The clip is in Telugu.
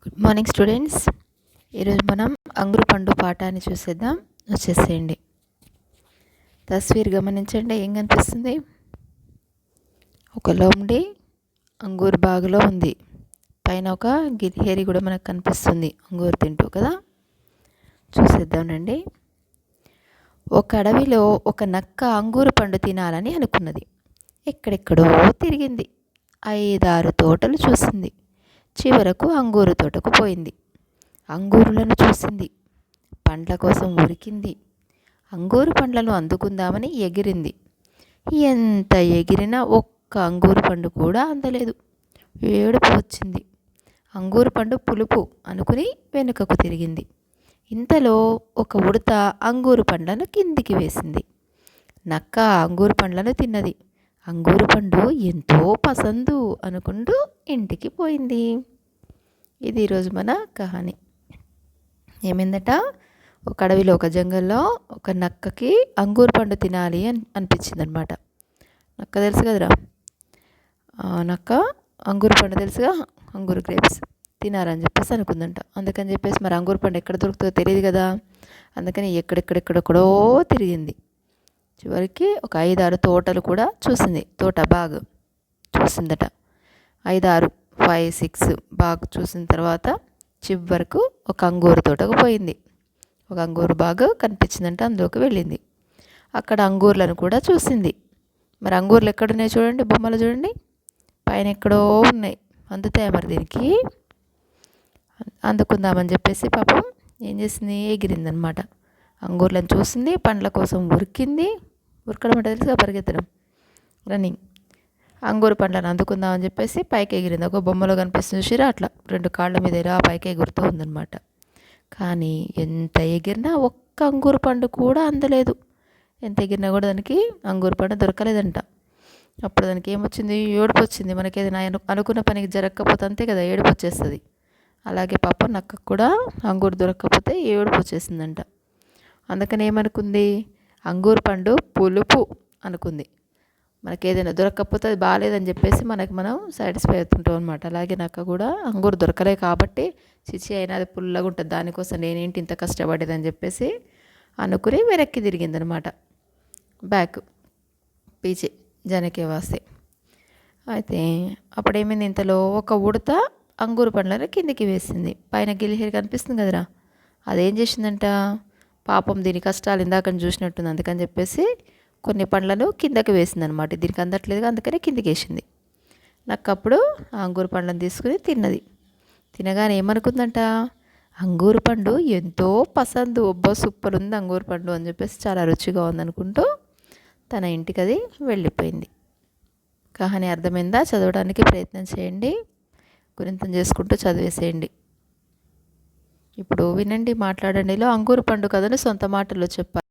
Good morning students. ఈరోజు మనం అంగురు పండు పాఠాన్ని చూసేద్దాం. వచ్చేసేయండి. తస్వీర్ గమనించండి. ఏం కనిపిస్తుంది? ఒక లోమ్డి అంగూరు బాగులో ఉంది. పైన ఒక గిరిహేరి కూడా మనకు కనిపిస్తుంది అంగూరు తింటూ కదా. చూసేద్దామండి. ఒక అడవిలో ఒక నక్క అంగూరు పండు తినాలని అనుకున్నది. ఎక్కడెక్కడో తిరిగింది. 5-6 తోటలు చూసింది. చివరకు అంగూరు తోటకు పోయింది. అంగూరులను చూసింది. పండ్ల కోసం ఉరికింది. అంగూరు పండ్లను అందుకుందామని ఎగిరింది. ఎంత ఎగిరినా ఒక్క అంగూరు పండు కూడా అందలేదు. ఏడుపు వచ్చింది. అంగూరు పండు పులుపు అనుకుని వెనుకకు తిరిగింది. ఇంతలో ఒక ఉడత అంగూరు పండ్లను కిందికి వేసింది. నక్క అంగూరు పండ్లను తిన్నది. అంగూరు పండు ఎంతో పసందు అనుకుంటూ ఇంటికి పోయింది. ఇది ఈరోజు మన కహాని. ఏమైందట? ఒక అడవిలో ఒక జంగల్లో ఒక నక్కకి అంగూరు పండు తినాలి అనిపించింది అనమాట. నక్క తెలుసు కదరా, నక్క అంగూరు పండు తెలుసుగా, అంగూరు గ్రేప్స్ తినాలని చెప్పేసి అనుకుందంట. అందుకని చెప్పేసి మరి అంగూరు పండు ఎక్కడ దొరుకుతుందో తెలియదు కదా. అందుకని ఎక్కడెక్కడెక్కడెక్కడో తిరిగింది. చివరికి ఒక 5-6 తోటలు కూడా చూసింది. తోట బాగా చూసిందట. 5-6 5-6 బాగా చూసిన తర్వాత చివరకు ఒక అంగూరు తోటకు పోయింది. ఒక అంగూరు బాగా కనిపించిందంటే అందులోకి వెళ్ళింది. అక్కడ అంగూర్లను కూడా చూసింది. మరి అంగూర్లు ఎక్కడున్నాయి చూడండి, బొమ్మలు చూడండి, పైన ఎక్కడో ఉన్నాయి. అందుతాయి మరి దీనికి. అందుకుందామని చెప్పేసి పాపం ఏం చేసింది? ఎగిరిందనమాట. అంగూర్లను చూసింది, పండ్ల కోసం ఉరికింది. ఉరకడం అంటే తెలుసుగా, పరిగెత్తడం, రన్నింగ్. అంగూరు పండ్లను అందుకుందామని చెప్పేసి పైకి ఎగిరింది. ఒక బొమ్మలో కనిపిస్తుంది చూసిరా, అట్లా 2 కాళ్ళ మీద ఇలా పైకి ఎగురుతూ ఉందన్నమాట. కానీ ఎంత ఎగిరినా ఒక్క అంగూరు పండు కూడా అందలేదు. ఎంత ఎగిరినా కూడా దానికి అంగూరు పండు దొరకలేదంట. అప్పుడు దానికి ఏమొచ్చింది? ఏడుపు వచ్చింది. మనకి ఏదైనా అనుకున్న పనికి జరగకపోతే అంతే కదా, ఏడుపు వచ్చేస్తుంది. అలాగే పాపం నక్కకు కూడా అంగూరు దొరకకపోతే ఏడుపు వచ్చేసిందంట. అందుకని ఏమనుకుంది? అంగూరు పండు పులుపు అనుకుంది. మనకి ఏదైనా దొరకకపోతే అది బాగాలేదని చెప్పేసి మనం సాటిస్ఫై అవుతుంటాం అనమాట. అలాగే నక్క కూడా అంగూరు దొరకలే కాబట్టి చిచి అయినా అది పుల్లగా ఉంటుంది, దానికోసం నేనేంటి ఇంత కష్టపడేదని చెప్పేసి అనుకుని వెనక్కి తిరిగిందనమాట. బ్యాక్ పీచే జనకే వాస్తే. అయితే అప్పుడేమైంది? ఇంతలో ఒక ఉడత అంగూరు పండ్లను కిందికి వేసింది. పైన గిలిహేరి కనిపిస్తుంది కదరా, అదేం చేసిందంట? పాపం దీని కష్టాలు ఇందాకని చూసినట్టుంది. అందుకని చెప్పేసి కొన్ని పండ్లను కిందకి వేసింది అనమాట. దీనికి అందట్లేదు, అందుకని కిందికి వేసింది. నాకు అప్పుడు ఆ అంగూరు పండ్లను తీసుకుని తిన్నది. తినగానే ఏమనుకుందంట? అంగూరు పండు ఎంతో పసందు, ఒబ్బో సూపర్ ఉంది అంగూరు పండు అని చెప్పేసి, చాలా రుచిగా ఉందనుకుంటూ తన ఇంటికి అది వెళ్ళిపోయింది. కహాని అర్థమైందా? చదవడానికి ప్రయత్నం చేయండి, గుణితం చేసుకుంటూ చదివేసేయండి. ఇప్పుడు వినండి, మాట్లాడండిలో అంగూరు పండు కథను సొంత మాటల్లో చెప్పాలి.